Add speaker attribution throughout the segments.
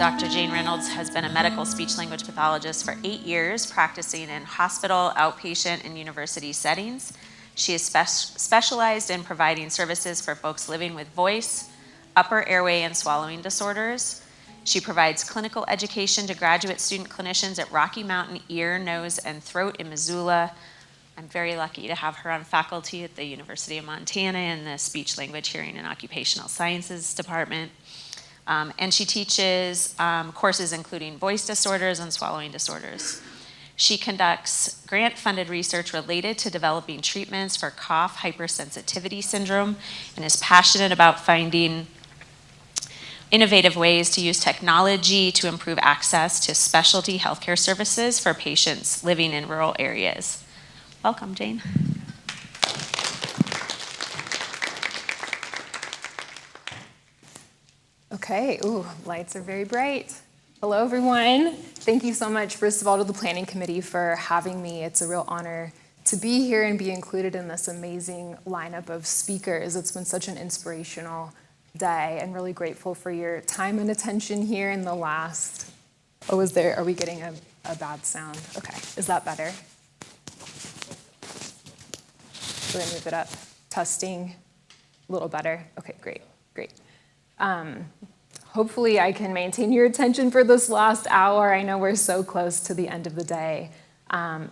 Speaker 1: Dr. Jane Reynolds has been a medical speech-language pathologist for 8 years, practicing in hospital, outpatient, and university settings. She is specialized in providing services for folks living with voice, upper airway, and swallowing disorders. She provides clinical education to graduate student clinicians at Rocky Mountain Ear, Nose, and Throat in Missoula. I'm very lucky to have her on faculty at the University of Montana in the Speech, Language, Hearing, and Occupational Sciences Department. And she teaches courses including voice disorders and swallowing disorders. She conducts grant-funded research related to developing treatments for cough hypersensitivity syndrome and is passionate about finding innovative ways to use technology to improve access to specialty healthcare services for patients living in rural areas. Welcome, Jane.
Speaker 2: Okay, ooh, lights are very bright. Hello, everyone. Thank you so much, first of all, to the planning committee for having me. It's a real honor to be here and be included in this amazing lineup of speakers. It's been such an inspirational day, and really grateful for your time and attention here in the last, are we getting a bad sound? Okay, is that better? We're gonna move it up. Testing, a little better. Okay, great. Hopefully I can maintain your attention for this last hour. I know we're so close to the end of the day.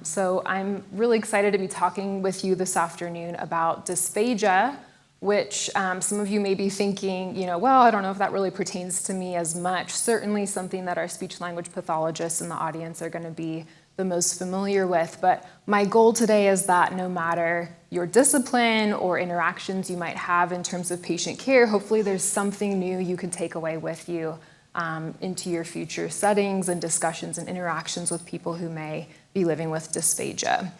Speaker 2: So I'm really excited to be talking with you this afternoon about dysphagia, which some of you may be thinking, well, I don't know if that really pertains to me as much. Certainly something that our speech-language pathologists in the audience are going to be the most familiar with. But my goal today is that no matter your discipline or interactions you might have in terms of patient care, hopefully there's something new you can take away with you into your future settings and discussions and interactions with people who may be living with dysphagia.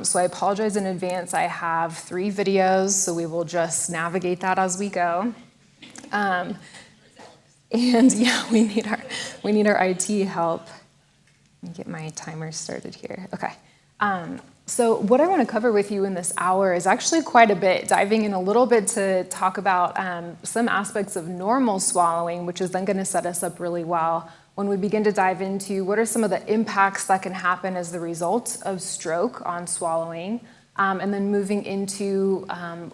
Speaker 2: So I apologize in advance. I have 3 videos, so we will just navigate that as we go. And yeah, we need our IT help. Let me get my timer started here. Okay. So what I want to cover with you in this hour is actually quite a bit, diving in a little bit to talk about some aspects of normal swallowing, which is then going to set us up really well when we begin to dive into what are some of the impacts that can happen as the result of stroke on swallowing, and then moving into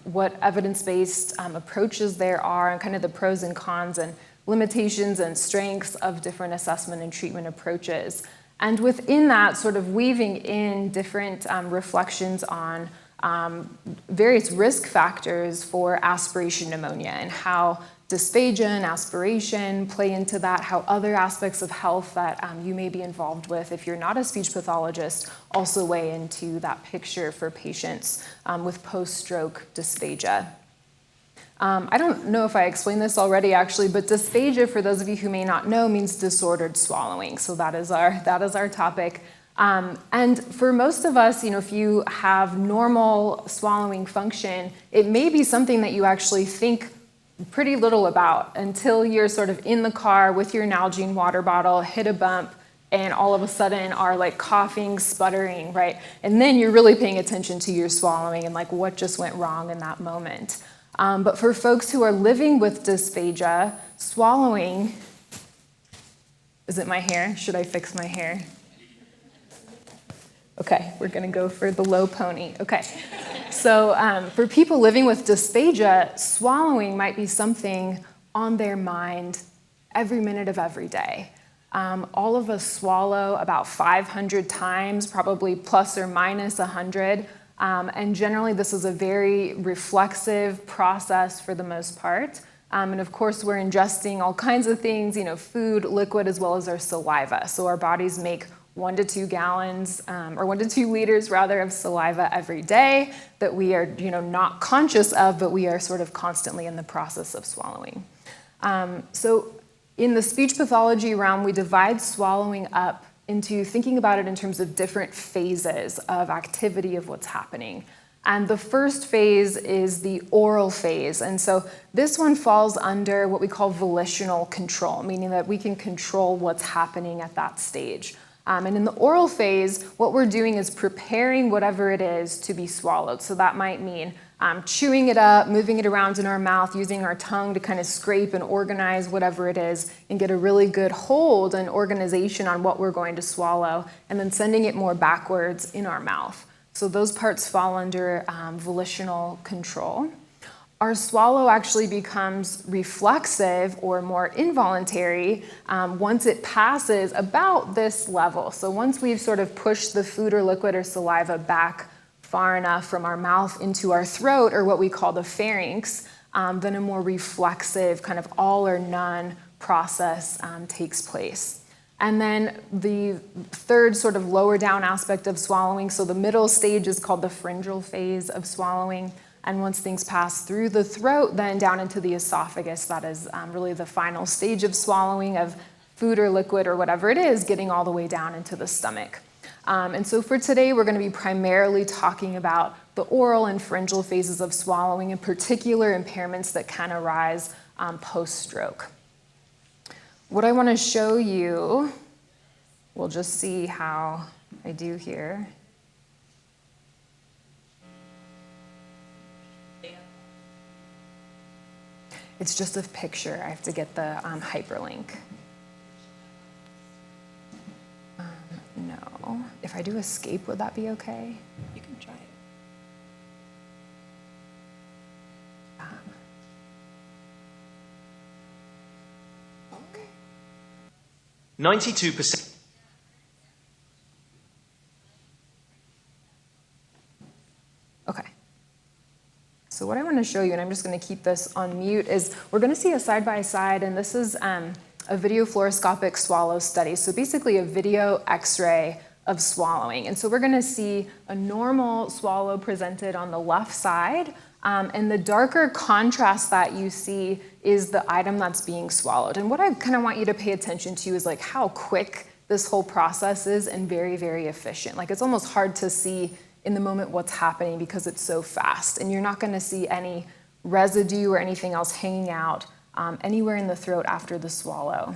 Speaker 2: what evidence-based approaches there are and kind of the pros and cons and limitations and strengths of different assessment and treatment approaches. And within that, sort of weaving in different reflections on various risk factors for aspiration pneumonia and how dysphagia and aspiration play into that, how other aspects of health that you may be involved with if you're not a speech pathologist also weigh into that picture for patients with post-stroke dysphagia. I don't know if I explained this already, actually, but dysphagia, for those of you who may not know, means disordered swallowing. So that is our topic. And for most of us, if you have normal swallowing function, it may be something that you actually think pretty little about until you're sort of in the car with your Nalgene water bottle, hit a bump, and all of a sudden are like coughing, sputtering, right? And then you're really paying attention to your swallowing and like what just went wrong in that moment. But for folks who are living with dysphagia, swallowing, is it my hair? Should I fix my hair? Okay, we're gonna go for the low pony. Okay, so for people living with dysphagia, swallowing might be something on their mind every minute of every day. All of us swallow about 500 times, probably plus or minus 100. And generally, this is a very reflexive process for the most part. And of course, we're ingesting all kinds of things, food, liquid, as well as our saliva. So our bodies make 1 to 2 gallons, or 1 to 2 liters rather, of saliva every day that we are, not conscious of, but we are sort of constantly in the process of swallowing. So in the speech pathology realm, we divide swallowing up into thinking about it in terms of different phases of activity of what's happening. And the first phase is the oral phase. And so this one falls under what we call volitional control, meaning that we can control what's happening at that stage. And in the oral phase, what we're doing is preparing whatever it is to be swallowed. So that might mean chewing it up, moving it around in our mouth, using our tongue to kind of scrape and organize whatever it is and get a really good hold and organization on what we're going to swallow, and then sending it more backwards in our mouth. So those parts fall under volitional control. Our swallow actually becomes reflexive or more involuntary once it passes about this level. So once we've sort of pushed the food or liquid or saliva back far enough from our mouth into our throat, or what we call the pharynx, then a more reflexive kind of all or none process takes place. And then the third sort of lower down aspect of swallowing, so the middle stage is called the pharyngeal phase of swallowing. And once things pass through the throat, then down into the esophagus, that is really the final stage of swallowing of food or liquid or whatever it is, getting all the way down into the stomach. And so for today, we're going to be primarily talking about the oral and pharyngeal phases of swallowing, in particular impairments that can arise post-stroke. What I want to show you, we'll just see how I do here. It's just a picture. I have to get the hyperlink. No. If I do escape, would that be okay?
Speaker 3: You can try it.
Speaker 2: Okay.
Speaker 4: 92%.
Speaker 2: Okay. So what I want to show you, and I'm just going to keep this on mute, is we're going to see a side-by-side, and this is a video fluoroscopic swallow study. So basically a video x-ray of swallowing. And so we're going to see a normal swallow presented on the left side, and the darker contrast that you see is the item that's being swallowed. And what I kind of want you to pay attention to is like how quick this whole process is, and very, very efficient. Like it's almost hard to see in the moment what's happening because it's so fast, and you're not going to see any residue or anything else hanging out anywhere in the throat after the swallow.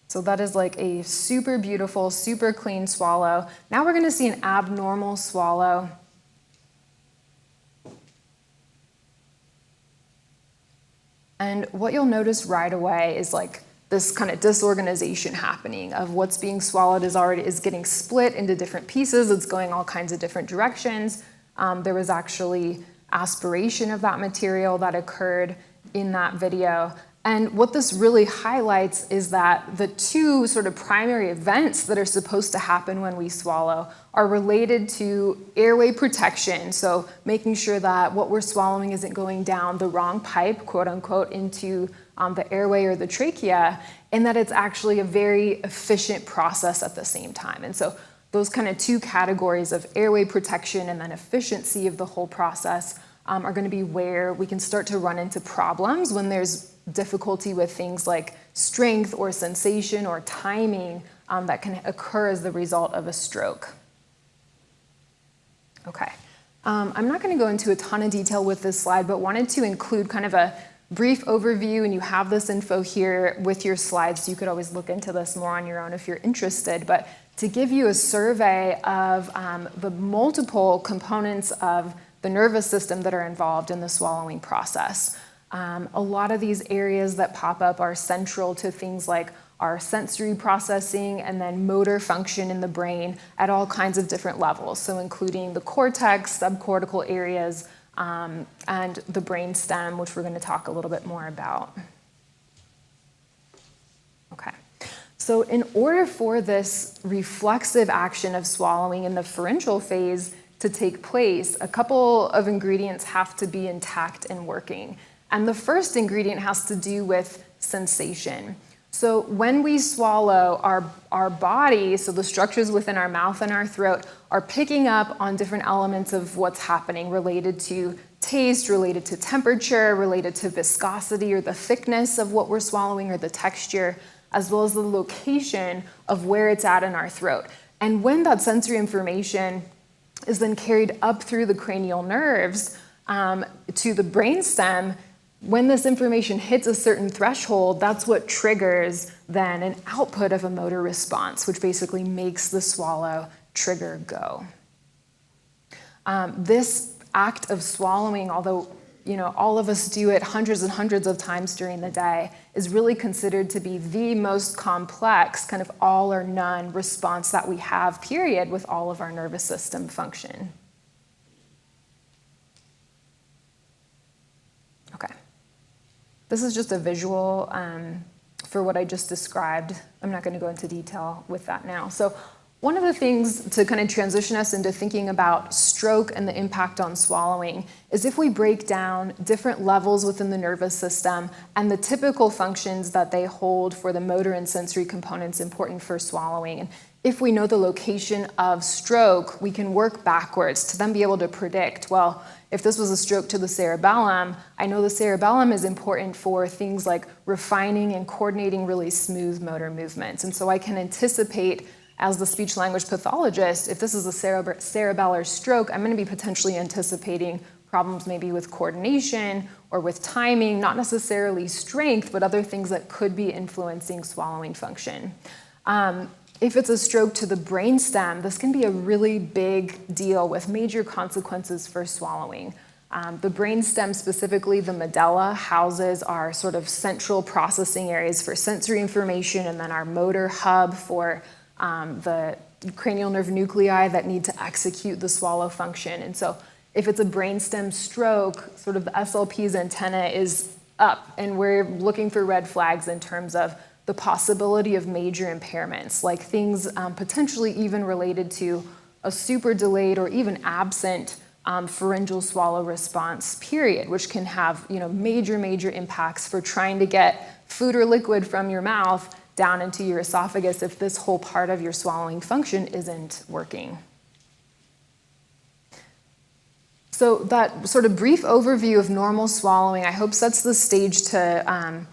Speaker 2: So that is like a super beautiful, super clean swallow. Now we're going to see an abnormal swallow. And what you'll notice right away is like this kind of disorganization happening of what's being swallowed is getting split into different pieces. It's going all kinds of different directions. There was actually aspiration of that material that occurred in that video. And what this really highlights is that the two sort of primary events that are supposed to happen when we swallow are related to airway protection. So making sure that what we're swallowing isn't going down the wrong pipe, quote unquote, into the airway or the trachea, and that it's actually a very efficient process at the same time. And so those kind of two categories of airway protection and then efficiency of the whole process are going to be where we can start to run into problems when there's difficulty with things like strength or sensation or timing that can occur as the result of a stroke. Okay. I'm not going to go into a ton of detail with this slide, but wanted to include kind of a brief overview, and you have this info here with your slides, so you could always look into this more on your own if you're interested, but to give you a survey of the multiple components of the nervous system that are involved in the swallowing process. A lot of these areas that pop up are central to things like our sensory processing and then motor function in the brain at all kinds of different levels, so including the cortex, subcortical areas, and the brain stem, which we're going to talk a little bit more about. Okay. So in order for this reflexive action of swallowing in the pharyngeal phase to take place, a couple of ingredients have to be intact and working. And the first ingredient has to do with sensation. So when we swallow, our body, so the structures within our mouth and our throat, are picking up on different elements of what's happening related to taste, related to temperature, related to viscosity or the thickness of what we're swallowing or the texture, as well as the location of where it's at in our throat. And when that sensory information is then carried up through the cranial nerves to the brainstem, when this information hits a certain threshold, that's what triggers then an output of a motor response, which basically makes the swallow trigger, go. This act of swallowing, although all of us do it hundreds and hundreds of times during the day, is really considered to be the most complex kind of all or none response that we have, period, with all of our nervous system function. Okay. This is just a visual for what I just described. I'm not going to go into detail with that now. So one of the things to kind of transition us into thinking about stroke and the impact on swallowing is if we break down different levels within the nervous system and the typical functions that they hold for the motor and sensory components important for swallowing. And if we know the location of stroke, we can work backwards to then be able to predict, well, if this was a stroke to the cerebellum, I know the cerebellum is important for things like refining and coordinating really smooth motor movements. And so I can anticipate, as the speech-language pathologist, if this is a cerebellar stroke, I'm going to be potentially anticipating problems maybe with coordination or with timing, not necessarily strength, but other things that could be influencing swallowing function. If it's a stroke to the brainstem, this can be a really big deal with major consequences for swallowing. The brainstem, specifically the medulla, houses our sort of central processing areas for sensory information, and then our motor hub for the cranial nerve nuclei that need to execute the swallow function. And so if it's a brainstem stroke, sort of the SLP's antenna is up, and we're looking for red flags in terms of the possibility of major impairments, like things potentially even related to a super delayed or even absent pharyngeal swallow response, period, which can have major impacts for trying to get food or liquid from your mouth down into your esophagus if this whole part of your swallowing function isn't working. So that sort of brief overview of normal swallowing, I hope, sets the stage to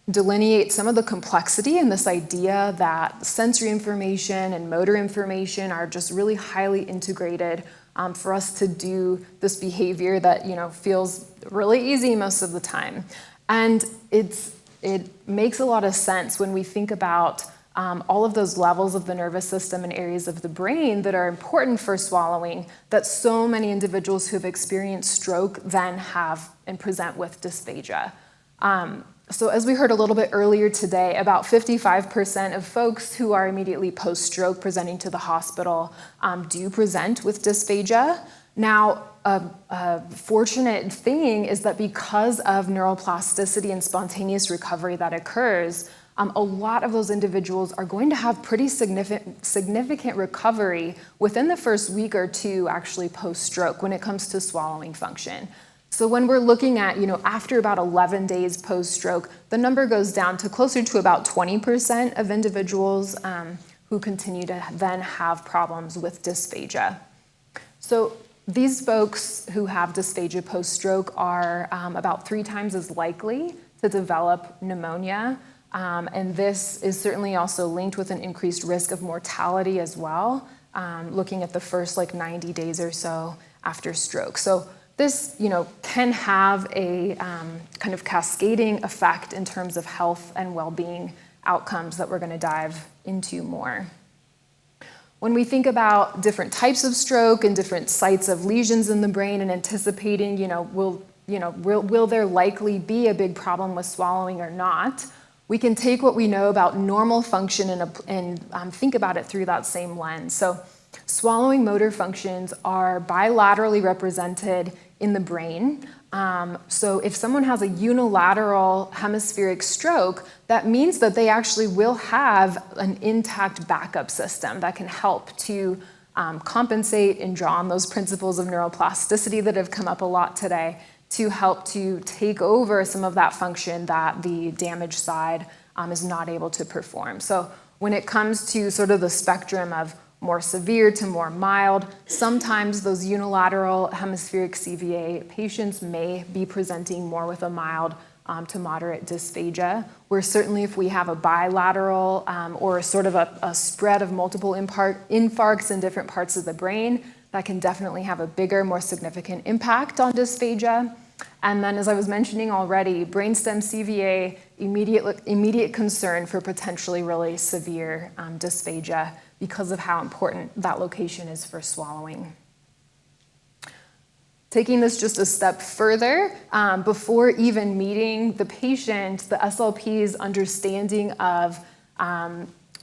Speaker 2: delineate some of the complexity in this idea that sensory information and motor information are just really highly integrated for us to do this behavior that feels really easy most of the time. And it makes a lot of sense when we think about all of those levels of the nervous system and areas of the brain that are important for swallowing, that so many individuals who have experienced stroke then have and present with dysphagia. So as we heard a little bit earlier today, about 55% of folks who are immediately post-stroke presenting to the hospital do present with dysphagia. Now, a fortunate thing is that because of neuroplasticity and spontaneous recovery that occurs, a lot of those individuals are going to have pretty significant recovery within the first week or two, actually post-stroke, when it comes to swallowing function. So when we're looking at, after about 11 days post-stroke, the number goes down to closer to about 20% of individuals who continue to then have problems with dysphagia. So these folks who have dysphagia post-stroke are about 3 times as likely to develop pneumonia, and this is certainly also linked with an increased risk of mortality as well, looking at the first 90 days or so after stroke. So this, can have a kind of cascading effect in terms of health and well-being outcomes that we're going to dive into more. When we think about different types of stroke and different sites of lesions in the brain and anticipating, will there likely be a big problem with swallowing or not, we can take what we know about normal function and think about it through that same lens. So swallowing motor functions are bilaterally represented in the brain. So if someone has a unilateral hemispheric stroke, that means that they actually will have an intact backup system that can help to compensate and draw on those principles of neuroplasticity that have come up a lot today to help to take over some of that function that the damaged side is not able to perform. So when it comes to sort of the spectrum of more severe to more mild, sometimes those unilateral hemispheric CVA patients may be presenting more with a mild to moderate dysphagia, where certainly if we have a bilateral or sort of a spread of multiple infarcts in different parts of the brain, that can definitely have a bigger, more significant impact on dysphagia. And then, as I was mentioning already, brainstem CVA, immediate concern for potentially really severe dysphagia. because of how important that location is for swallowing. Taking this just a step further, before even meeting the patient, the SLP's understanding of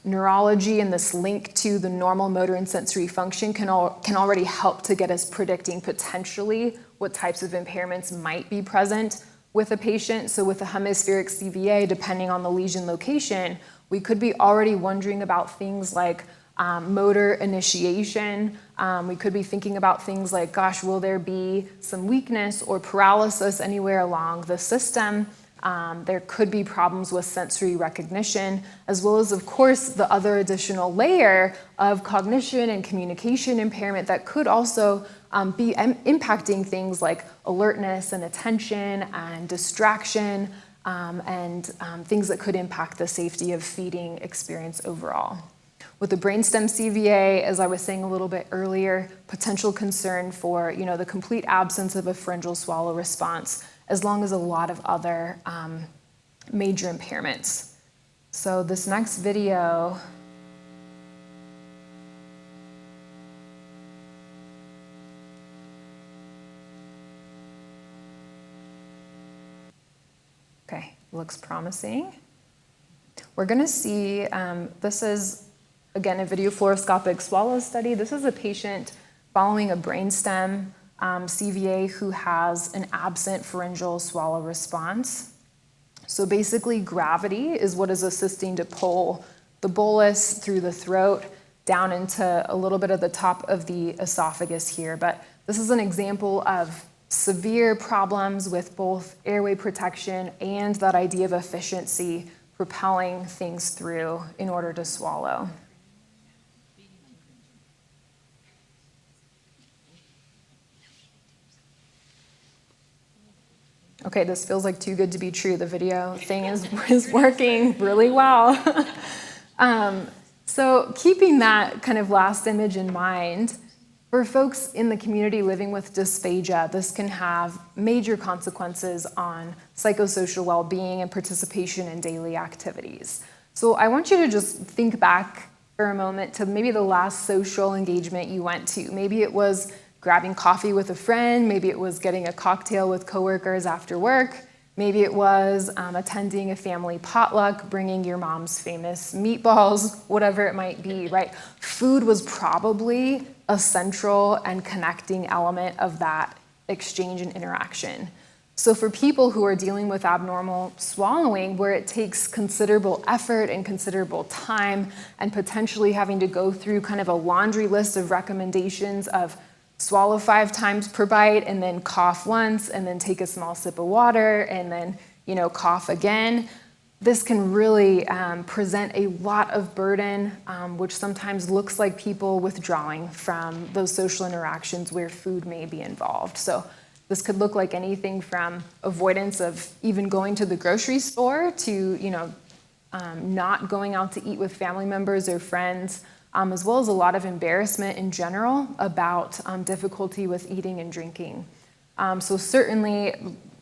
Speaker 2: neurology and this link to the normal motor and sensory function can already help to get us predicting potentially what types of impairments might be present with a patient. So with a hemispheric CVA, depending on the lesion location, we could be already wondering about things like motor initiation. We could be thinking about things like, gosh, will there be some weakness or paralysis anywhere along the system? There could be problems with sensory recognition, as well as, of course, the other additional layer of cognition and communication impairment that could also be impacting things like alertness and attention and distraction, and things that could impact the safety of feeding experience overall. With the brainstem CVA, as I was saying a little bit earlier, potential concern for the complete absence of a pharyngeal swallow response, as long as a lot of other major impairments. So this next video looks promising. We're going to see, this is, again, a video fluoroscopic swallow study. This is a patient following a brainstem CVA who has an absent pharyngeal swallow response. So basically, gravity is what is assisting to pull the bolus through the throat down into a little bit of the top of the esophagus here. But this is an example of severe problems with both airway protection and that idea of efficiency propelling things through in order to swallow. Okay, this feels like too good to be true. The video thing is working really well. So keeping that kind of last image in mind, for folks in the community living with dysphagia, this can have major consequences on psychosocial well-being and participation in daily activities. So I want you to just think back for a moment to maybe the last social engagement you went to. Maybe it was grabbing coffee with a friend, maybe it was getting a cocktail with coworkers after work, maybe it was attending a family potluck, bringing your mom's famous meatballs, whatever it might be, right? Food was probably a central and connecting element of that exchange and interaction. So for people who are dealing with abnormal swallowing, where it takes considerable effort and considerable time and potentially having to go through kind of a laundry list of recommendations of swallow 5 times per bite and then cough once and then take a small sip of water and then cough again, this can really present a lot of burden, which sometimes looks like people withdrawing from those social interactions where food may be involved. So this could look like anything from avoidance of even going to the grocery store to not going out to eat with family members or friends, as well as a lot of embarrassment in general about difficulty with eating and drinking. So certainly,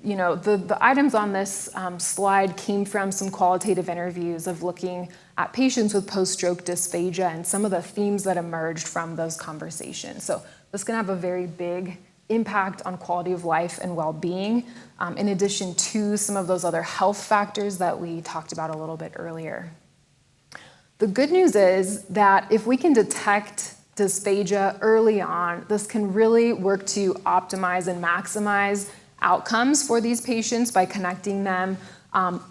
Speaker 2: the items on this slide came from some qualitative interviews of looking at patients with post-stroke dysphagia and some of the themes that emerged from those conversations. So this can have a very big impact on quality of life and well-being, in addition to some of those other health factors that we talked about a little bit earlier. The good news is that if we can detect dysphagia early on, this can really work to optimize and maximize outcomes for these patients by connecting them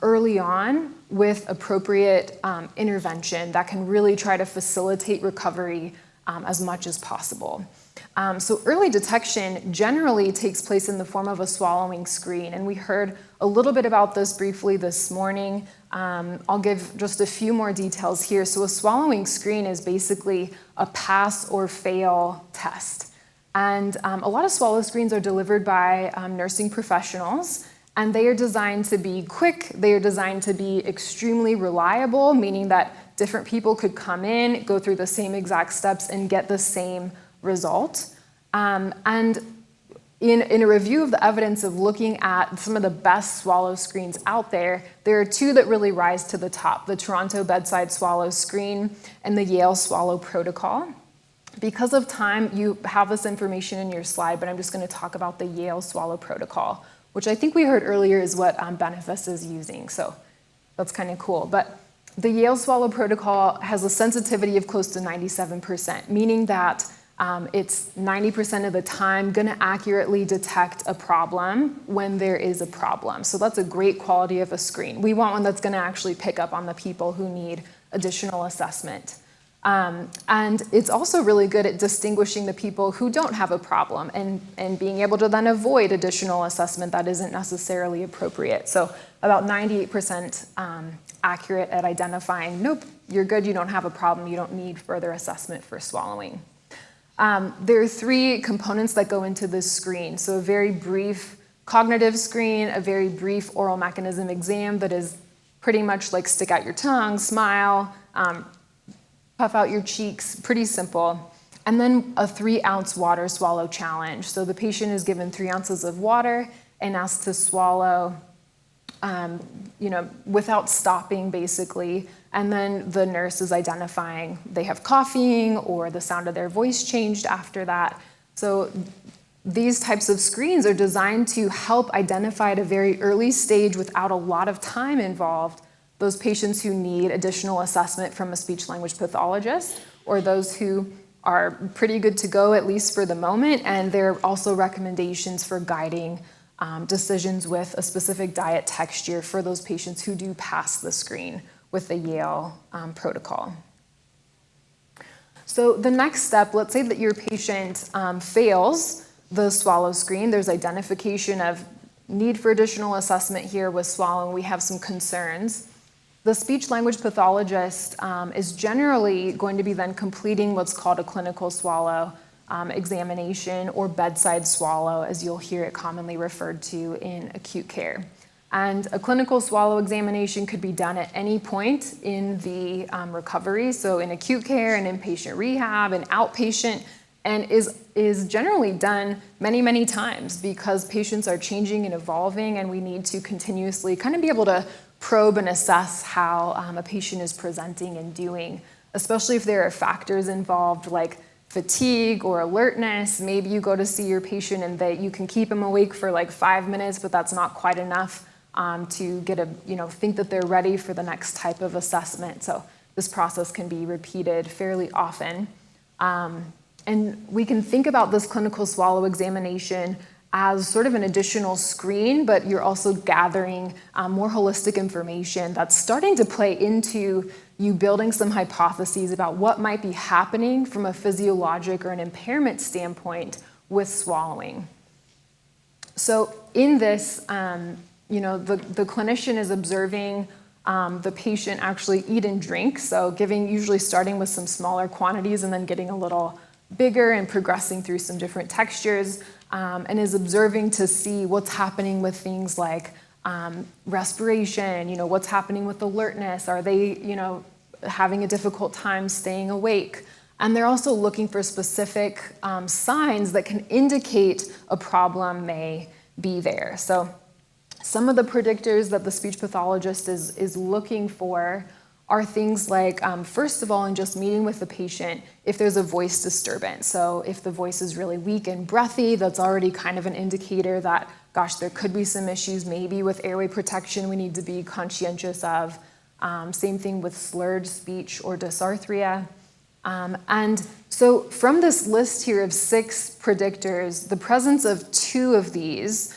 Speaker 2: early on with appropriate intervention that can really try to facilitate recovery as much as possible. So early detection generally takes place in the form of a swallowing screen, and we heard a little bit about this briefly this morning. I'll give just a few more details here. So a swallowing screen is basically a pass or fail test. And a lot of swallow screens are delivered by nursing professionals, and they are designed to be quick. They are designed to be extremely reliable, meaning that different people could come in, go through the same exact steps, and get the same result. And in a review of the evidence of looking at some of the best swallow screens out there, there are two that really rise to the top: the Toronto Bedside Swallow Screen and the Yale Swallow Protocol. Because of time, you have this information in your slide, but I'm just going to talk about the Yale Swallow Protocol, which I think we heard earlier is what Benefice is using, so that's kind of cool. But the Yale Swallow Protocol has a sensitivity of close to 97%, meaning that it's 90% of the time going to accurately detect a problem when there is a problem. So that's a great quality of a screen. We want one that's going to actually pick up on the people who need additional assessment. And it's also really good at distinguishing the people who don't have a problem and being able to then avoid additional assessment that isn't necessarily appropriate. So about 98% accurate at identifying, nope, you're good, you don't have a problem, you don't need further assessment for swallowing. There are three components that go into this screen. So a very brief cognitive screen, a very brief oral mechanism exam that is pretty much like stick out your tongue, smile, puff out your cheeks, pretty simple. And then a 3-ounce water swallow challenge. So the patient is given 3 ounces of water and asked to swallow without stopping, basically. And then the nurse is identifying they have coughing or the sound of their voice changed after that. So these types of screens are designed to help identify at a very early stage, without a lot of time involved, those patients who need additional assessment from a speech-language pathologist, or those who are pretty good to go, at least for the moment. And there are also recommendations for guiding decisions with a specific diet texture for those patients who do pass the screen with the Yale protocol. So the next step, let's say that your patient fails the swallow screen. There's identification of need for additional assessment here with swallowing. We have some concerns. The speech-language pathologist is generally going to be then completing what's called a clinical swallow examination, or bedside swallow, as you'll hear it commonly referred to in acute care. And a clinical swallow examination could be done at any point in the recovery, so in acute care and inpatient rehab and outpatient, and is generally done many, many times because patients are changing and evolving, and we need to continuously kind of be able to probe and assess how a patient is presenting and doing, especially if there are factors involved like fatigue or alertness. Maybe you go to see your patient and that you can keep them awake for like 5 minutes, but that's not quite enough to get think that they're ready for the next type of assessment. So this process can be repeated fairly often. And we can think about this clinical swallow examination as sort of an additional screen, but you're also gathering more holistic information that's starting to play into you building some hypotheses about what might be happening from a physiologic or an impairment standpoint with swallowing. So in this, the clinician is observing the patient actually eat and drink, so usually starting with some smaller quantities and then getting a little bigger and progressing through some different textures, and is observing to see what's happening with things like respiration, what's happening with alertness. Are they, having a difficult time staying awake? And they're also looking for specific signs that can indicate a problem may be there. So some of the predictors that the speech pathologist is looking for are things like, first of all, in just meeting with the patient, if there's a voice disturbance. So if the voice is really weak and breathy, that's already kind of an indicator that, gosh, there could be some issues maybe with airway protection we need to be conscientious of. Same thing with slurred speech or dysarthria. And so from this list here of 6 predictors, the presence of 2 of these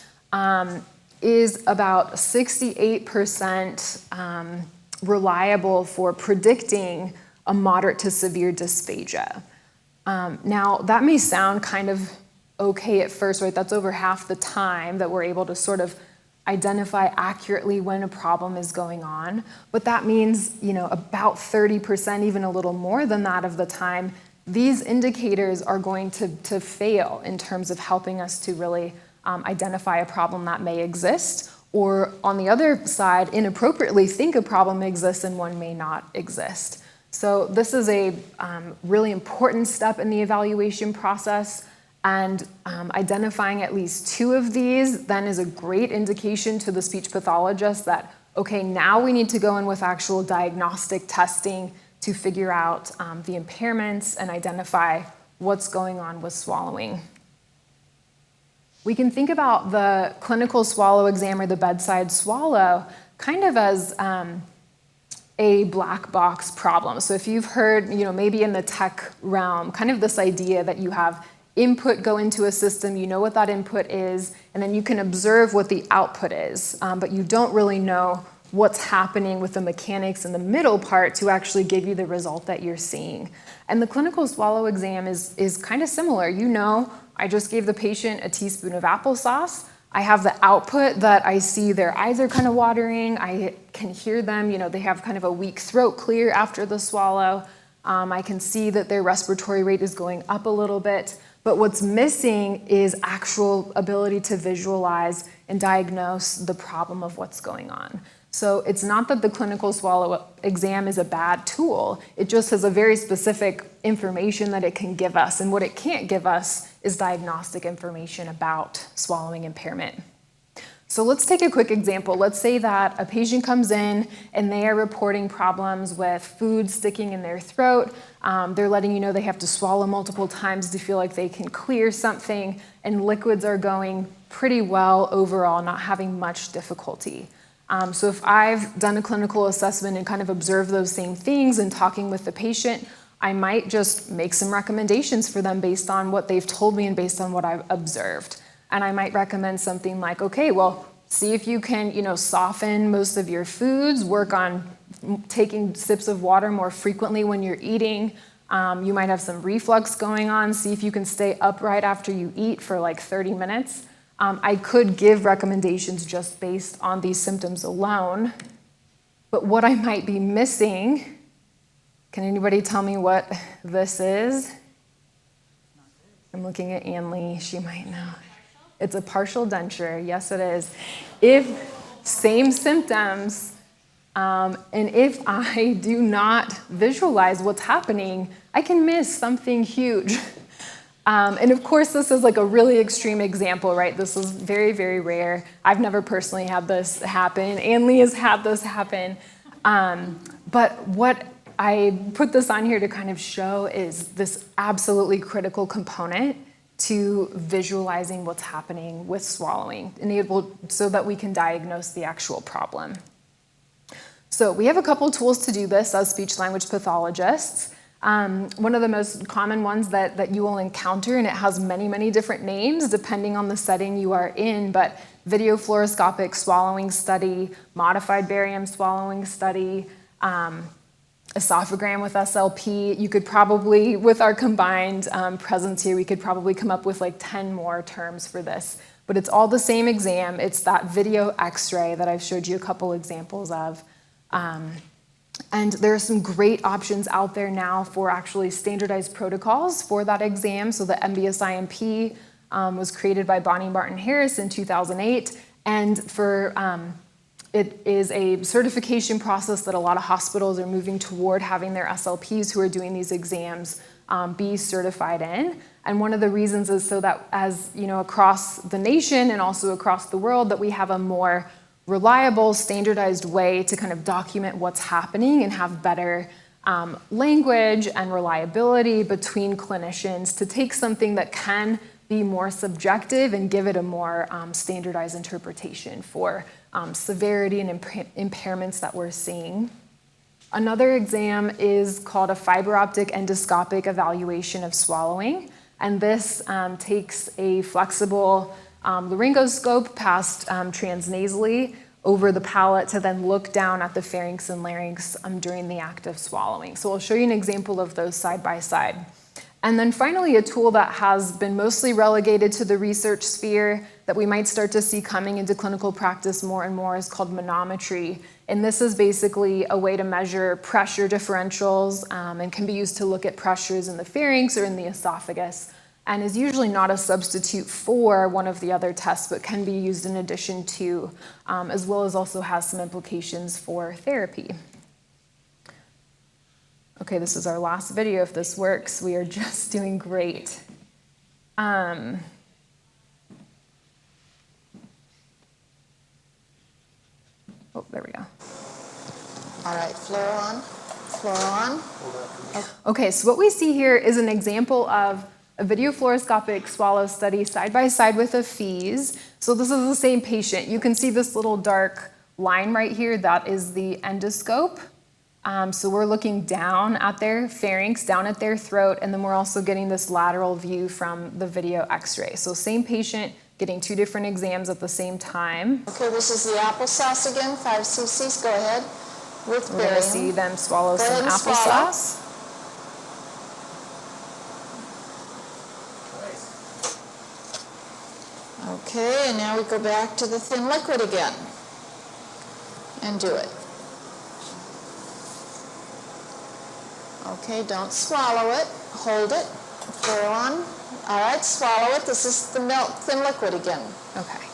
Speaker 2: is about 68% reliable for predicting a moderate to severe dysphagia. Now, that may sound kind of okay at first, right? That's over half the time that we're able to sort of identify accurately when a problem is going on. But that means, about 30%, even a little more than that of the time, these indicators are going to fail in terms of helping us to really identify a problem that may exist, or on the other side, inappropriately think a problem exists and one may not exist. So this is a really important step in the evaluation process, And identifying at least 2 of these then is a great indication to the speech pathologist that, okay, now we need to go in with actual diagnostic testing to figure out the impairments and identify what's going on with swallowing. We can think about the clinical swallow exam or the bedside swallow kind of as a black box problem. So if you've heard, maybe in the tech realm, kind of this idea that you have input go into a system, you know what that input is, and then you can observe what the output is, but you don't really know what's happening with the mechanics in the middle part to actually give you the result that you're seeing. And the clinical swallow exam is kind of similar. I just gave the patient a teaspoon of applesauce. I have the output that I see their eyes are kind of watering. I can hear them, they have kind of a weak throat clear after the swallow. I can see that their respiratory rate is going up a little bit. But what's missing is actual ability to visualize and diagnose the problem of what's going on. So it's not that the clinical swallow exam is a bad tool. It just has a very specific information that it can give us. And what it can't give us is diagnostic information about swallowing impairment. So let's take a quick example. Let's say that a patient comes in and they are reporting problems with food sticking in their throat. They're letting you know they have to swallow multiple times to feel like they can clear something, and liquids are going pretty well overall, not having much difficulty. So if I've done a clinical assessment and kind of observed those same things and talking with the patient, I might just make some recommendations for them based on what they've told me and based on what I've observed. And I might recommend something like, okay, well, see if you can, soften most of your foods, work on taking sips of water more frequently when you're eating. You might have some reflux going on. See if you can stay upright after you eat for like 30 minutes. I could give recommendations just based on these symptoms alone, but what I might be missing, can anybody tell me what this is? I'm looking at Ann Lee, she might know. It's a partial denture, yes it is. If same symptoms, and if I do not visualize what's happening, I can miss something huge. And of course, this is like a really extreme example, right? This is very, very rare. I've never personally had this happen. Ann Lee has had this happen. But what I put this on here to kind of show is this absolutely critical component to visualizing what's happening with swallowing, so that we can diagnose the actual problem. So we have a couple tools to do this as speech-language pathologists. One of the most common ones that you will encounter, and it has many, many different names depending on the setting you are in, but video fluoroscopic swallowing study, modified barium swallowing study, esophagram with SLP. You could probably, with our combined presence here, we could probably come up with like 10 more terms for this. But it's all the same exam. It's that video x-ray that I've showed you a couple examples of. And there are some great options out there now for actually standardized protocols for that exam. So the MBS-IMP was created by Bonnie Martin Harris in 2008. And it is a certification process that a lot of hospitals are moving toward having their SLPs who are doing these exams be certified in. And one of the reasons is so that across the nation and also across the world, that we have a more reliable, standardized way to kind of document what's happening and have better language and reliability between clinicians to take something that can be more subjective and give it a more standardized interpretation for severity and impairments that we're seeing. Another exam is called a fiber optic endoscopic evaluation of swallowing, and this takes a flexible laryngoscope passed transnasally over the palate to then look down at the pharynx and larynx during the act of swallowing. So I'll show you an example of those side by side. And then finally, a tool that has been mostly relegated to the research sphere that we might start to see coming into clinical practice more and more is called manometry. And this is basically a way to measure pressure differentials and can be used to look at pressures in the pharynx or in the esophagus, and is usually not a substitute for one of the other tests, but can be used in addition to, as well as also has some implications for therapy. Okay, this is our last video. If this works, we are just doing great. Oh, there we go.
Speaker 3: All right, floor on, floor on.
Speaker 2: Okay, so what we see here is an example of a video fluoroscopic swallow study side by side with a FEES. So this is the same patient. You can see this little dark line right here. That is the endoscope. So we're looking down at their pharynx, down at their throat, and then we're also getting this lateral view from the video x-ray. So same patient getting two different exams at the same time.
Speaker 3: Okay, this is the applesauce again, 5 cc's, go ahead. With
Speaker 2: We're going to see them swallow some applesauce.
Speaker 3: Okay, and now we go back to the thin liquid again. And do it. Okay, don't swallow it. Hold it. Floor on. All right, swallow it. This is the thin liquid again.
Speaker 2: Okay.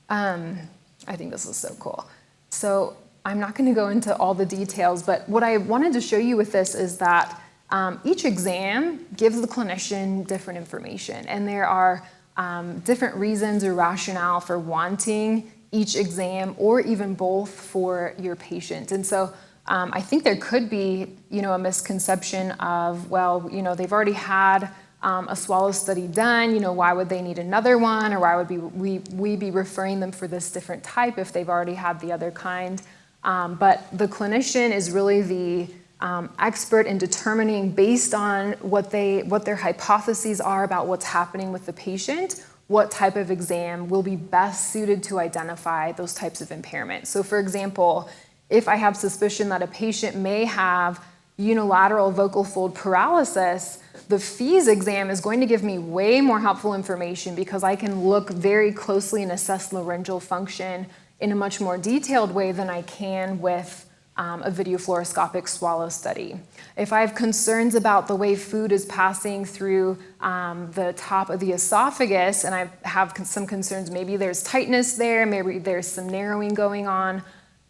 Speaker 2: I think this is so cool. So I'm not going to go into all the details, but what I wanted to show you with this is that each exam gives the clinician different information, and there are different reasons or rationale for wanting each exam or even both for your patient. And so I think there could be, a misconception of, well, they've already had a swallow study done, why would they need another one, or why would we be referring them for this different type if they've already had the other kind? But the clinician is really the expert in determining, based on what their hypotheses are about what's happening with the patient, what type of exam will be best suited to identify those types of impairments. So for example, if I have suspicion that a patient may have unilateral vocal fold paralysis, the FEES exam is going to give me way more helpful information because I can look very closely and assess laryngeal function in a much more detailed way than I can with a video fluoroscopic swallow study. If I have concerns about the way food is passing through the top of the esophagus, and I have some concerns, maybe there's tightness there, maybe there's some narrowing going on,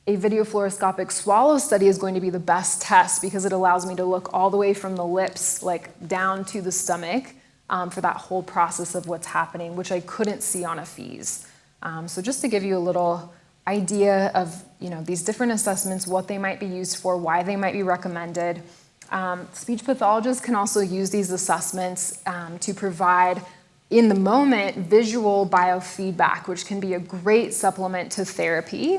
Speaker 2: a video fluoroscopic swallow study is going to be the best test because it allows me to look all the way from the lips, like down to the stomach, for that whole process of what's happening, which I couldn't see on a FEES. So just to give you a little idea of these different assessments, what they might be used for, why they might be recommended. Speech pathologists can also use these assessments to provide, in the moment, visual biofeedback, which can be a great supplement to therapy.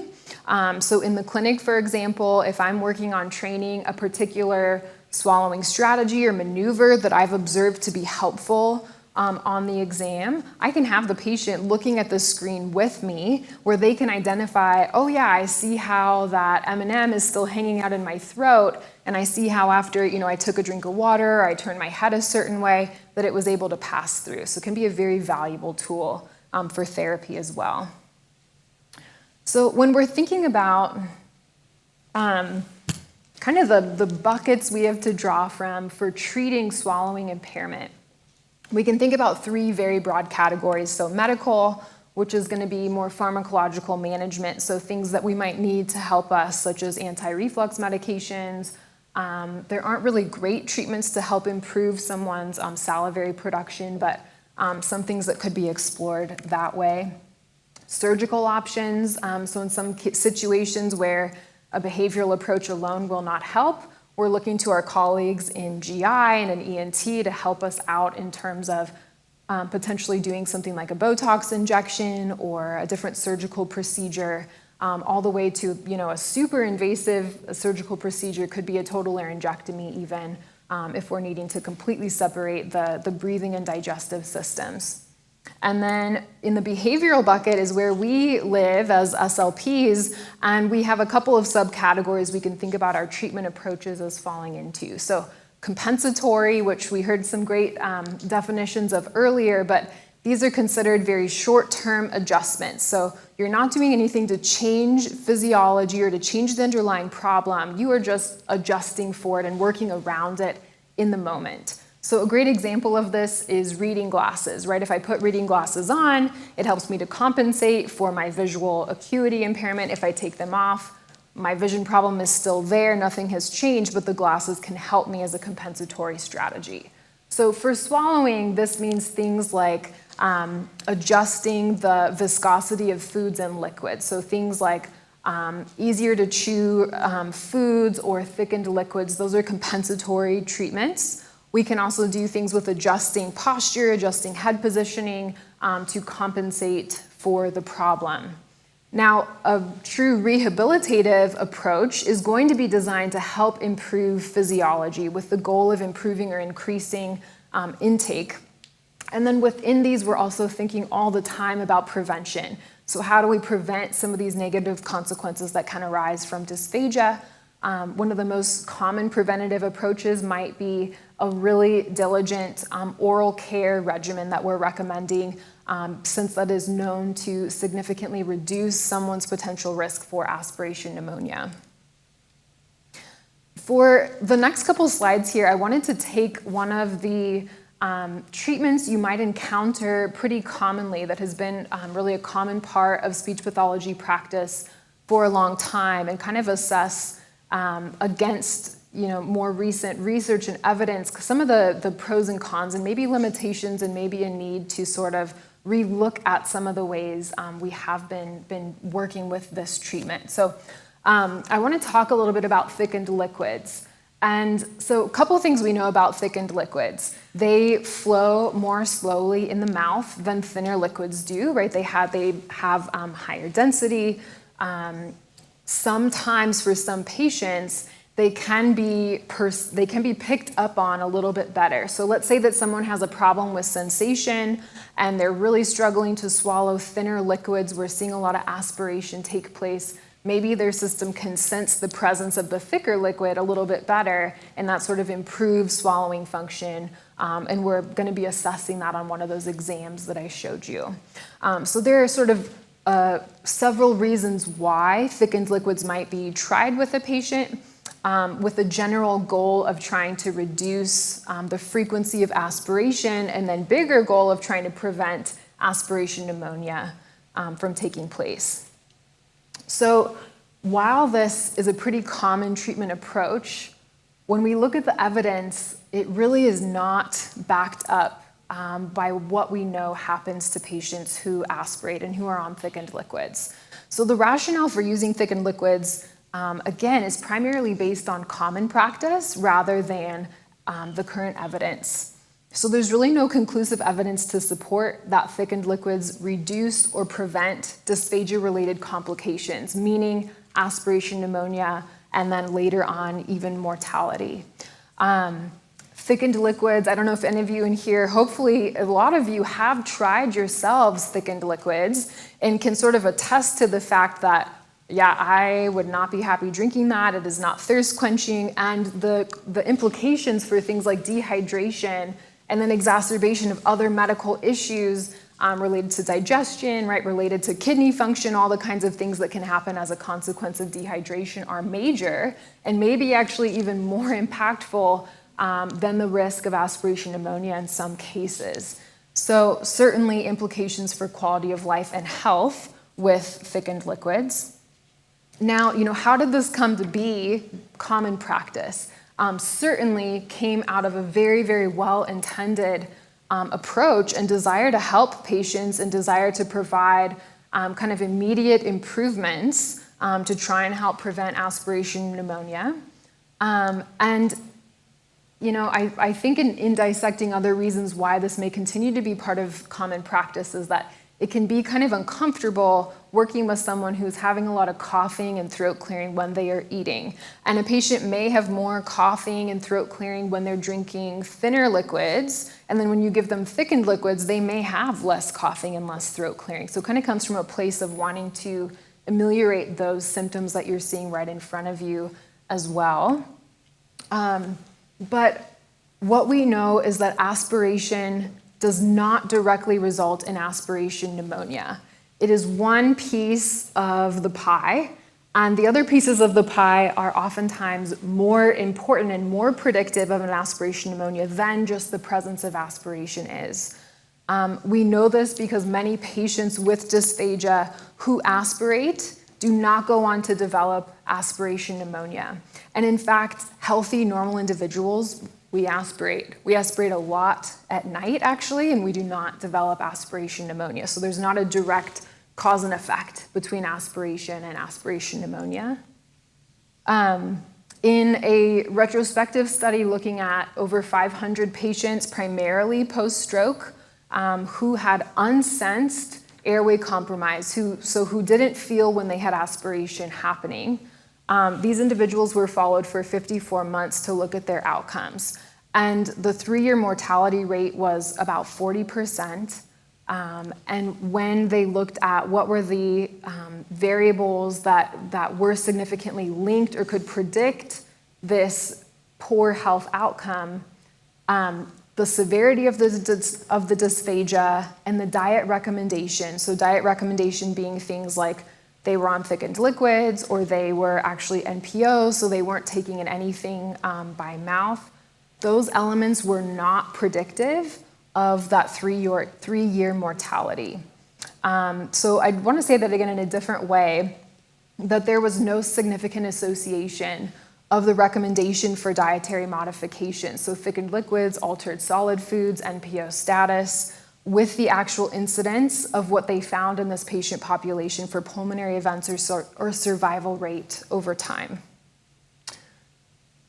Speaker 2: So in the clinic, for example, if I'm working on training a particular swallowing strategy or maneuver that I've observed to be helpful on the exam, I can have the patient looking at the screen with me where they can identify, oh yeah, I see how that M&M is still hanging out in my throat, and I see how after I took a drink of water or I turned my head a certain way that it was able to pass through. So it can be a very valuable tool for therapy as well. So when we're thinking about kind of the buckets we have to draw from for treating swallowing impairment, we can think about three very broad categories. So medical, which is going to be more pharmacological management, so things that we might need to help us, such as anti-reflux medications. There aren't really great treatments to help improve someone's salivary production, but some things that could be explored that way. Surgical options, so in some situations where a behavioral approach alone will not help, we're looking to our colleagues in GI and in ENT to help us out in terms of potentially doing something like a Botox injection or a different surgical procedure, all the way to a super invasive surgical procedure, could be a total laryngectomy even, if we're needing to completely separate the breathing and digestive systems. And then in the behavioral bucket is where we live as SLPs, and we have a couple of subcategories we can think about our treatment approaches as falling into. So compensatory, which we heard some great definitions of earlier, but these are considered very short-term adjustments. So you're not doing anything to change physiology or to change the underlying problem. You are just adjusting for it and working around it in the moment. So a great example of this is reading glasses, right? If I put reading glasses on, it helps me to compensate for my visual acuity impairment. If I take them off, my vision problem is still there, nothing has changed, but the glasses can help me as a compensatory strategy. So for swallowing, this means things like adjusting the viscosity of foods and liquids. So things like easier to chew foods or thickened liquids, those are compensatory treatments. We can also do things with adjusting posture, adjusting head positioning to compensate for the problem. Now, a true rehabilitative approach is going to be designed to help improve physiology with the goal of improving or increasing intake. And then within these, we're also thinking all the time about prevention. So how do we prevent some of these negative consequences that can arise from dysphagia? One of the most common preventative approaches might be a really diligent oral care regimen that we're recommending, since that is known to significantly reduce someone's potential risk for aspiration pneumonia. For the next couple slides here, I wanted to take one of the treatments you might encounter pretty commonly that has been really a common part of speech pathology practice for a long time and kind of assess against more recent research and evidence, some of the pros and cons and maybe limitations and maybe a need to sort of relook at some of the ways we have been working with this treatment. So I want to talk a little bit about thickened liquids. And so a couple things we know about thickened liquids. They flow more slowly in the mouth than thinner liquids do, right? They have higher density. Sometimes for some patients, they can be picked up on a little bit better. So let's say that someone has a problem with sensation and they're really struggling to swallow thinner liquids. We're seeing a lot of aspiration take place. Maybe their system can sense the presence of the thicker liquid a little bit better, and that sort of improves swallowing function. And we're going to be assessing that on one of those exams that I showed you. So there are sort of several reasons why thickened liquids might be tried with a patient, with the general goal of trying to reduce the frequency of aspiration, and then bigger goal of trying to prevent aspiration pneumonia from taking place. So while this is a pretty common treatment approach, when we look at the evidence, it really is not backed up by what we know happens to patients who aspirate and who are on thickened liquids. So the rationale for using thickened liquids, again, is primarily based on common practice rather than the current evidence. So there's really no conclusive evidence to support that thickened liquids reduce or prevent dysphagia-related complications, meaning aspiration pneumonia, and then later on even mortality. Thickened liquids, I don't know if any of you in here, hopefully a lot of you have tried yourselves thickened liquids and can sort of attest to the fact that, yeah, I would not be happy drinking that. It is not thirst quenching, and the implications for things like dehydration and then exacerbation of other medical issues related to digestion, right, related to kidney function, all the kinds of things that can happen as a consequence of dehydration are major and maybe actually even more impactful than the risk of aspiration pneumonia in some cases. So certainly implications for quality of life and health with thickened liquids. Now, how did this come to be common practice? Certainly came out of a very, very well-intended approach and desire to help patients and desire to provide kind of immediate improvements to try and help prevent aspiration pneumonia. I think in dissecting other reasons why this may continue to be part of common practice is that it can be kind of uncomfortable working with someone who's having a lot of coughing and throat clearing when they are eating. And a patient may have more coughing and throat clearing when they're drinking thinner liquids. And then when you give them thickened liquids, they may have less coughing and less throat clearing. So it kind of comes from a place of wanting to ameliorate those symptoms that you're seeing right in front of you as well. But what we know is that aspiration does not directly result in aspiration pneumonia. It is one piece of the pie, and the other pieces of the pie are oftentimes more important and more predictive of an aspiration pneumonia than just the presence of aspiration is. We know this because many patients with dysphagia who aspirate do not go on to develop aspiration pneumonia. And in fact, healthy, normal individuals we aspirate. We aspirate a lot at night, actually, and we do not develop aspiration pneumonia. So there's not a direct cause and effect between aspiration and aspiration pneumonia. In a retrospective study looking at over 500 patients, primarily post-stroke, who had unsensed airway compromise, who didn't feel when they had aspiration happening, these individuals were followed for 54 months to look at their outcomes. And the 3-year mortality rate was about 40%. And when they looked at what were the variables that were significantly linked or could predict this poor health outcome, the severity of the dysphagia and the diet recommendation. So diet recommendation being things like they were on thickened liquids or they were actually NPO, so they weren't taking in anything by mouth. Those elements were not predictive of that 3-year mortality. So I want to say that again in a different way, that there was no significant association of the recommendation for dietary modification, so thickened liquids, altered solid foods, NPO status, with the actual incidence of what they found in this patient population for pulmonary events or survival rate over time.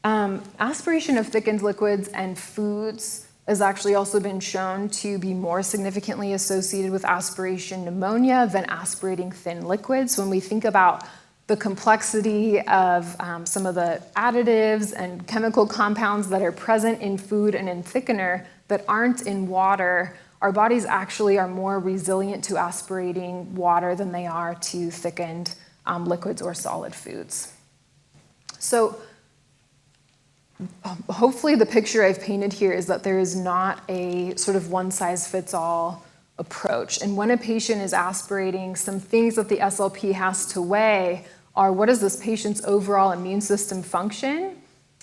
Speaker 2: Aspiration of thickened liquids and foods has actually also been shown to be more significantly associated with aspiration pneumonia than aspirating thin liquids. When we think about the complexity of some of the additives and chemical compounds that are present in food and in thickener that aren't in water, our bodies actually are more resilient to aspirating water than they are to thickened liquids or solid foods. So hopefully the picture I've painted here is that there is not a sort of one-size-fits-all approach. And when a patient is aspirating, some things that the SLP has to weigh are what is this patient's overall immune system function?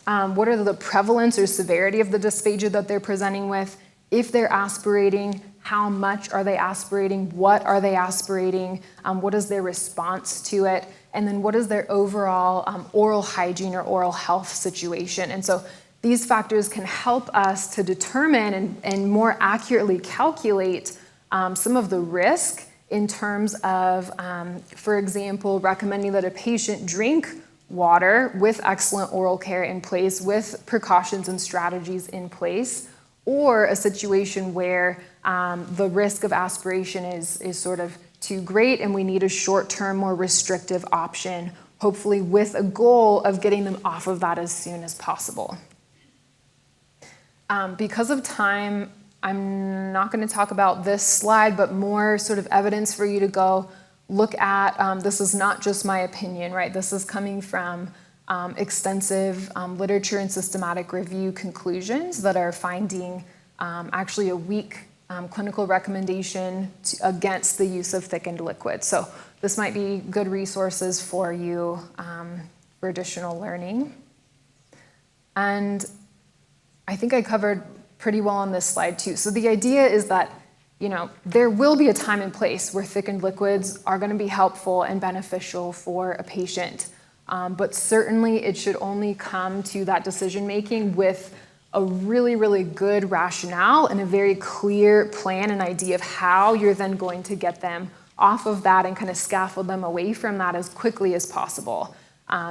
Speaker 2: What are the prevalence or severity of the dysphagia that they're presenting with? If they're aspirating, how much are they aspirating? What are they aspirating? What is their response to it? And then what is their overall oral hygiene or oral health situation? And so these factors can help us to determine and more accurately calculate some of the risk in terms of, for example, recommending that a patient drink water with excellent oral care in place, with precautions and strategies in place, or a situation where the risk of aspiration is sort of too great and we need a short-term, more restrictive option, hopefully with a goal of getting them off of that as soon as possible. Because of time, I'm not going to talk about this slide, but more sort of evidence for you to go look at. This is not just my opinion, right? This is coming from extensive literature and systematic review conclusions that are finding actually a weak clinical recommendation against the use of thickened liquids. So this might be good resources for you for additional learning. And I think I covered pretty well on this slide too. So the idea is that, you know, there will be a time and place where thickened liquids are going to be helpful and beneficial for a patient. But certainly it should only come to that decision making with a really, really good rationale and a very clear plan and idea of how you're then going to get them off of that and kind of scaffold them away from that as quickly as possible.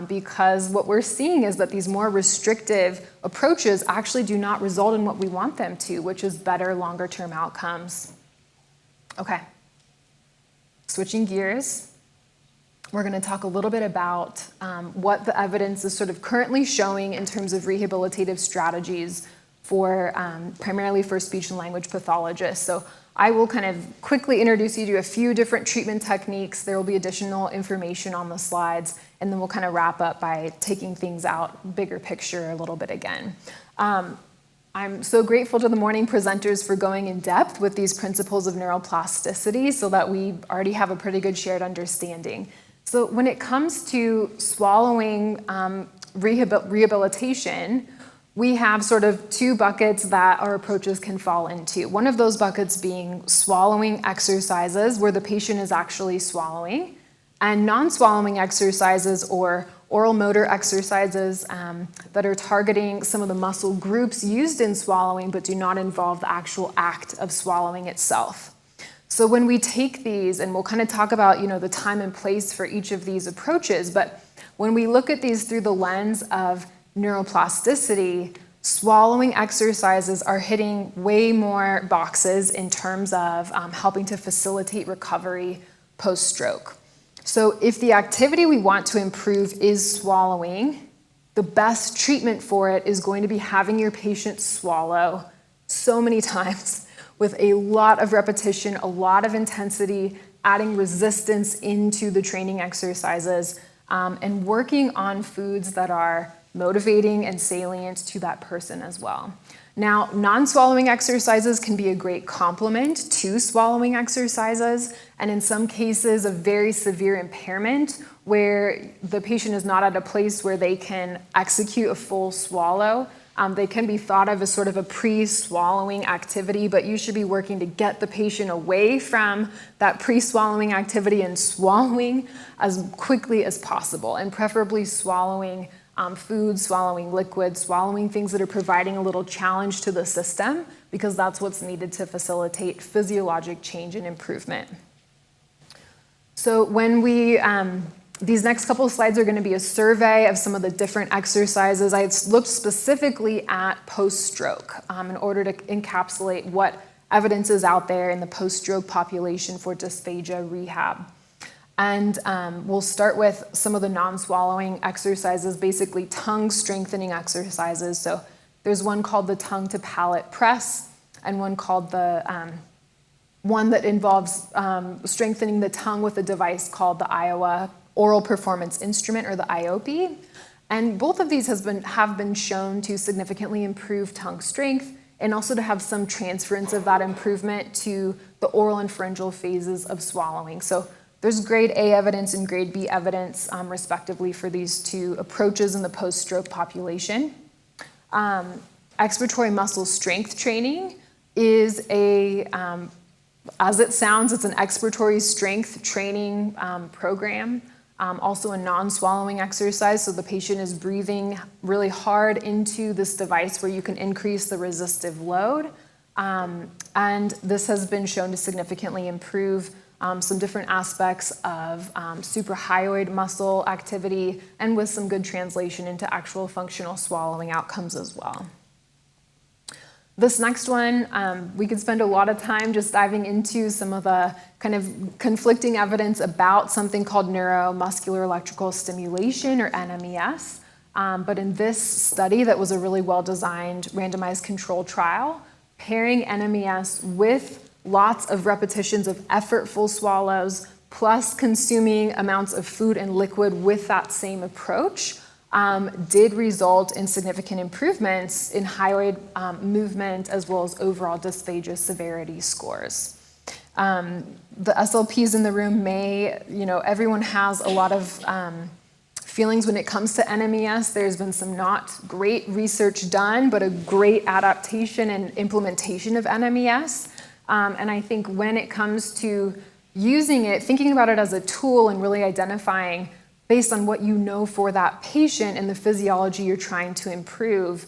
Speaker 2: Because what we're seeing is that these more restrictive approaches actually do not result in what we want them to, which is better longer-term outcomes. Okay, switching gears. We're going to talk a little bit about what the evidence is sort of currently showing in terms of rehabilitative strategies for primarily for speech and language pathologists. So I will kind of quickly introduce you to a few different treatment techniques. There will be additional information on the slides, and then we'll kind of wrap up by taking things out, bigger picture a little bit again. I'm so grateful to the morning presenters for going in depth with these principles of neuroplasticity so that we already have a pretty good shared understanding. So when it comes to swallowing rehabilitation, we have sort of two buckets that our approaches can fall into. One of those buckets being swallowing exercises where the patient is actually swallowing, and non-swallowing exercises or oral motor exercises that are targeting some of the muscle groups used in swallowing but do not involve the actual act of swallowing itself. So when we take these, and we'll kind of talk about, the time and place for each of these approaches, but when we look at these through the lens of neuroplasticity, swallowing exercises are hitting way more boxes in terms of helping to facilitate recovery post-stroke. So if the activity we want to improve is swallowing, the best treatment for it is going to be having your patient swallow so many times with a lot of repetition, a lot of intensity, adding resistance into the training exercises, and working on foods that are motivating and salient to that person as well. Now, non-swallowing exercises can be a great complement to swallowing exercises, and in some cases, a very severe impairment where the patient is not at a place where they can execute a full swallow. They can be thought of as sort of a pre-swallowing activity, but you should be working to get the patient away from that pre-swallowing activity and swallowing as quickly as possible, and preferably swallowing food, swallowing liquid, swallowing things that are providing a little challenge to the system, because that's what's needed to facilitate physiologic change and improvement. So when these next couple of slides are going to be a survey of some of the different exercises. I looked specifically at post-stroke in order to encapsulate what evidence is out there in the post-stroke population for dysphagia rehab. And we'll start with some of the non-swallowing exercises, basically tongue strengthening exercises. So there's one called the tongue to palate press, and one called the one that involves strengthening the tongue with a device called the Iowa Oral Performance Instrument, or the IOP. And both of these have been shown to significantly improve tongue strength, and also to have some transference of that improvement to the oral and pharyngeal phases of swallowing. So there's grade A evidence and grade B evidence, respectively, for these two approaches in the post-stroke population. Expiratory muscle strength training is as it sounds, it's an expiratory strength training program, also a non-swallowing exercise. So the patient is breathing really hard into this device where you can increase the resistive load. And this has been shown to significantly improve some different aspects of suprahyoid muscle activity, and with some good translation into actual functional swallowing outcomes as well. This next one, we could spend a lot of time just diving into some of the kind of conflicting evidence about something called neuromuscular electrical stimulation, or NMES. But in this study that was a really well-designed randomized control trial, pairing NMES with lots of repetitions of effortful swallows, plus consuming amounts of food and liquid with that same approach, did result in significant improvements in hyoid movement, as well as overall dysphagia severity scores. The SLPs in the room everyone has a lot of feelings when it comes to NMES. There's been some not great research done, but a great adaptation and implementation of NMES. And I think when it comes to using it, thinking about it as a tool and really identifying based on what you know for that patient and the physiology you're trying to improve,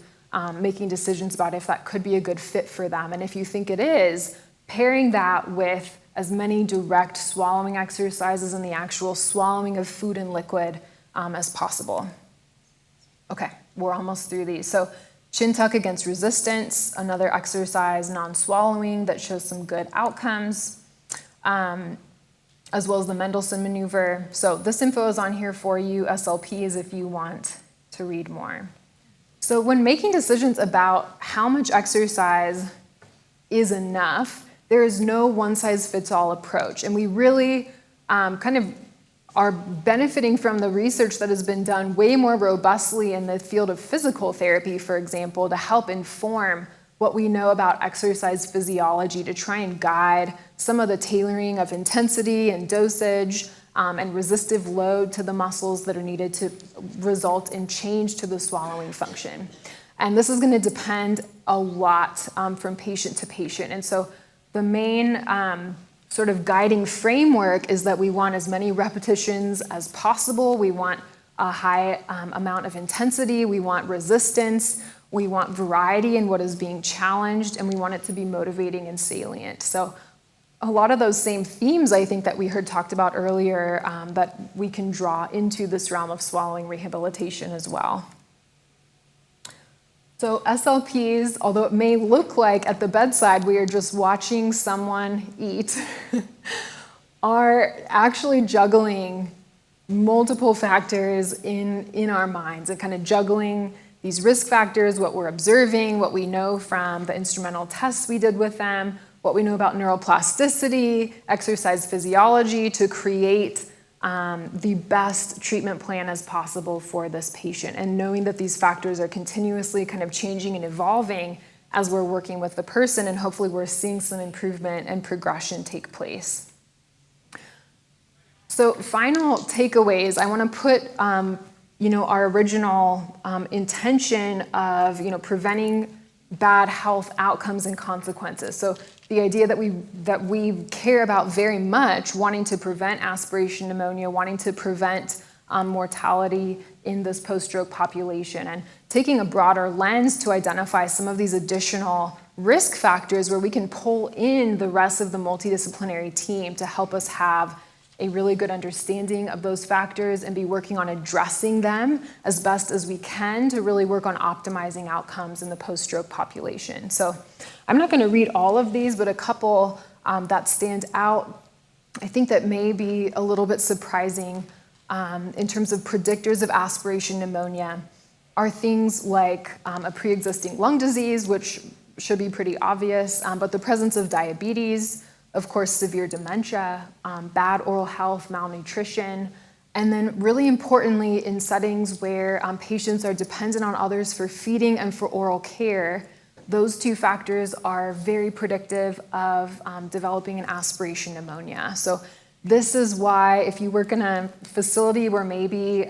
Speaker 2: making decisions about if that could be a good fit for them. And if you think it is, pairing that with as many direct swallowing exercises and the actual swallowing of food and liquid as possible. Okay, we're almost through these. So chin tuck against resistance, another exercise, non-swallowing, that shows some good outcomes, as well as the Mendelssohn maneuver. So this info is on here for you, SLPs, if you want to read more. So when making decisions about how much exercise is enough, there is no one-size-fits-all approach. And we really kind of are benefiting from the research that has been done way more robustly in the field of physical therapy, for example, to help inform what we know about exercise physiology, to try and guide some of the tailoring of intensity and dosage and resistive load to the muscles that are needed to result in change to the swallowing function. And this is going to depend a lot from patient to patient. And so the main sort of guiding framework is that we want as many repetitions as possible. We want a high amount of intensity, we want resistance, we want variety in what is being challenged, and we want it to be motivating and salient. So a lot of those same themes, I think, that we heard talked about earlier, that we can draw into this realm of swallowing rehabilitation as well. So SLPs, although it may look like at the bedside we are just watching someone eat, are actually juggling multiple factors in our minds and kind of juggling these risk factors, what we're observing, what we know from the instrumental tests we did with them, what we know about neuroplasticity, exercise physiology to create the best treatment plan as possible for this patient, and knowing that these factors are continuously kind of changing and evolving as we're working with the person, and hopefully we're seeing some improvement and progression take place. So final takeaways, I want to put our original intention of preventing bad health outcomes and consequences. So the idea that we care about very much, wanting to prevent aspiration pneumonia, wanting to prevent mortality in this post-stroke population, and taking a broader lens to identify some of these additional risk factors where we can pull in the rest of the multidisciplinary team to help us have a really good understanding of those factors and be working on addressing them as best as we can to really work on optimizing outcomes in the post-stroke population. So I'm not going to read all of these, but a couple that stand out, I think that may be a little bit surprising in terms of predictors of aspiration pneumonia are things like a pre-existing lung disease, which should be pretty obvious, but the presence of diabetes, of course, severe dementia, bad oral health, malnutrition, and then really importantly, in settings where patients are dependent on others for feeding and for oral care, those two factors are very predictive of developing an aspiration pneumonia. So this is why if you work in a facility where maybe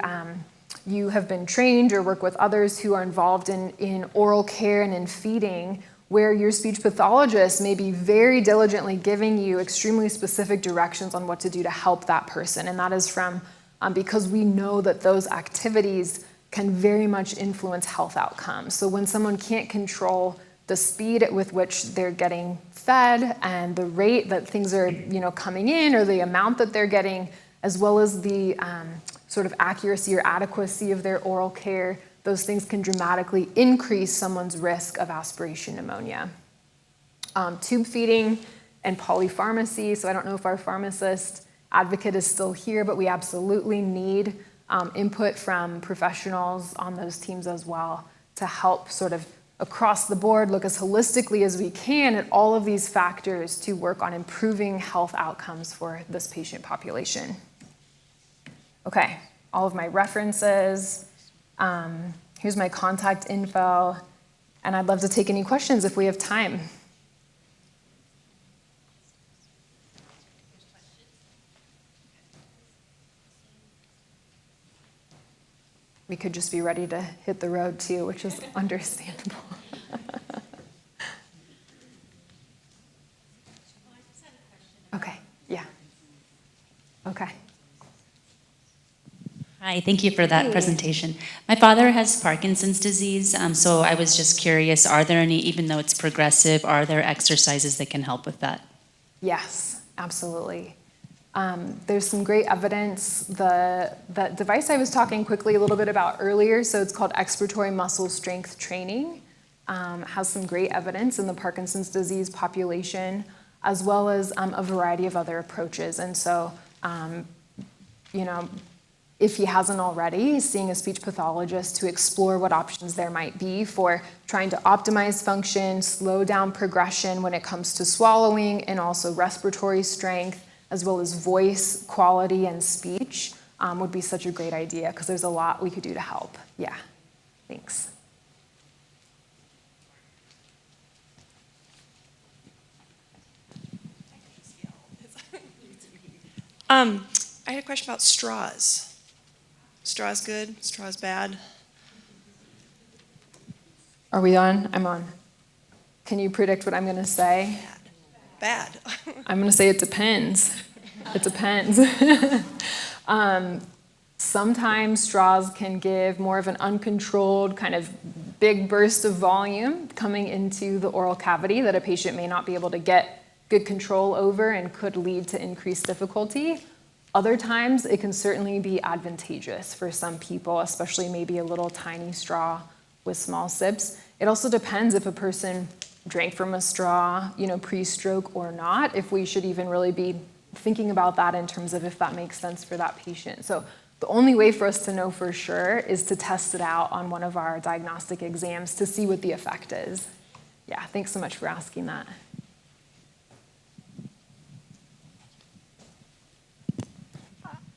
Speaker 2: you have been trained or work with others who are involved in oral care and in feeding, where your speech pathologist may be very diligently giving you extremely specific directions on what to do to help that person. And that is from because we know that those activities can very much influence health outcomes. So when someone can't control the speed with which they're getting fed and the rate that things are coming in, or the amount that they're getting, as well as the sort of accuracy or adequacy of their oral care, those things can dramatically increase someone's risk of aspiration pneumonia. Tube feeding and polypharmacy. So I don't know if our pharmacist advocate is still here, but we absolutely need input from professionals on those teams as well to help sort of across the board look as holistically as we can at all of these factors to work on improving health outcomes for this patient population. Okay, all of my references. Here's my contact info, and I'd love to take any questions if we have time. We could just be ready to hit the road too, which is understandable. Okay, yeah. Okay.
Speaker 4: Hi, thank you for that presentation. My father has Parkinson's disease, so I was just curious, are there any, even though it's progressive, are there exercises that can help with that?
Speaker 2: Yes, absolutely. There's some great evidence. The device I was talking quickly a little bit about earlier, so it's called Expiratory muscle strength training, has some great evidence in the Parkinson's disease population, as well as a variety of other approaches. And so, if he hasn't already, seeing a speech pathologist to explore what options there might be for trying to optimize function, slow down progression when it comes to swallowing, and also respiratory strength, as well as voice quality and speech, would be such a great idea because there's a lot we could do to help. Yeah, thanks.
Speaker 5: I had a question about straws. Straws good? Straws bad?
Speaker 2: Are we on? I'm on. Can you predict what I'm going to say?
Speaker 5: Bad.
Speaker 2: I'm going to say it depends. It depends. Sometimes straws can give more of an uncontrolled kind of big burst of volume coming into the oral cavity that a patient may not be able to get good control over and could lead to increased difficulty. Other times, it can certainly be advantageous for some people, especially maybe a little tiny straw with small sips. It also depends if a person drank from a straw, pre-stroke or not, if we should even really be thinking about that in terms of if that makes sense for that patient. So the only way for us to know for sure is to test it out on one of our diagnostic exams to see what the effect is. Yeah, thanks so much for asking that.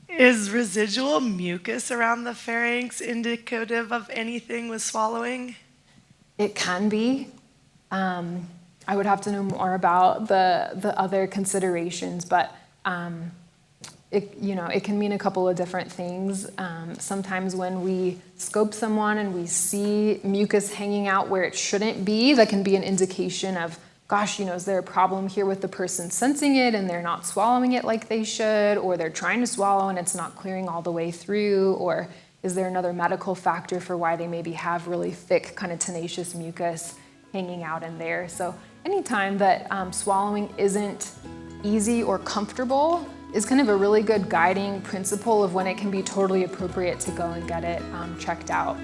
Speaker 5: Is residual mucus around the pharynx indicative of anything with swallowing?
Speaker 2: It can be. I would have to know more about the other considerations, but it can mean a couple of different things. Sometimes when we scope someone and we see mucus hanging out where it shouldn't be, that can be an indication of, gosh, is there a problem here with the person sensing it and they're not swallowing it like they should, or they're trying to swallow and it's not clearing all the way through, or is there another medical factor for why they maybe have really thick, kind of tenacious mucus hanging out in there? So anytime that swallowing isn't easy or comfortable is kind of a really good guiding principle of when it can be totally appropriate to go and get it checked out.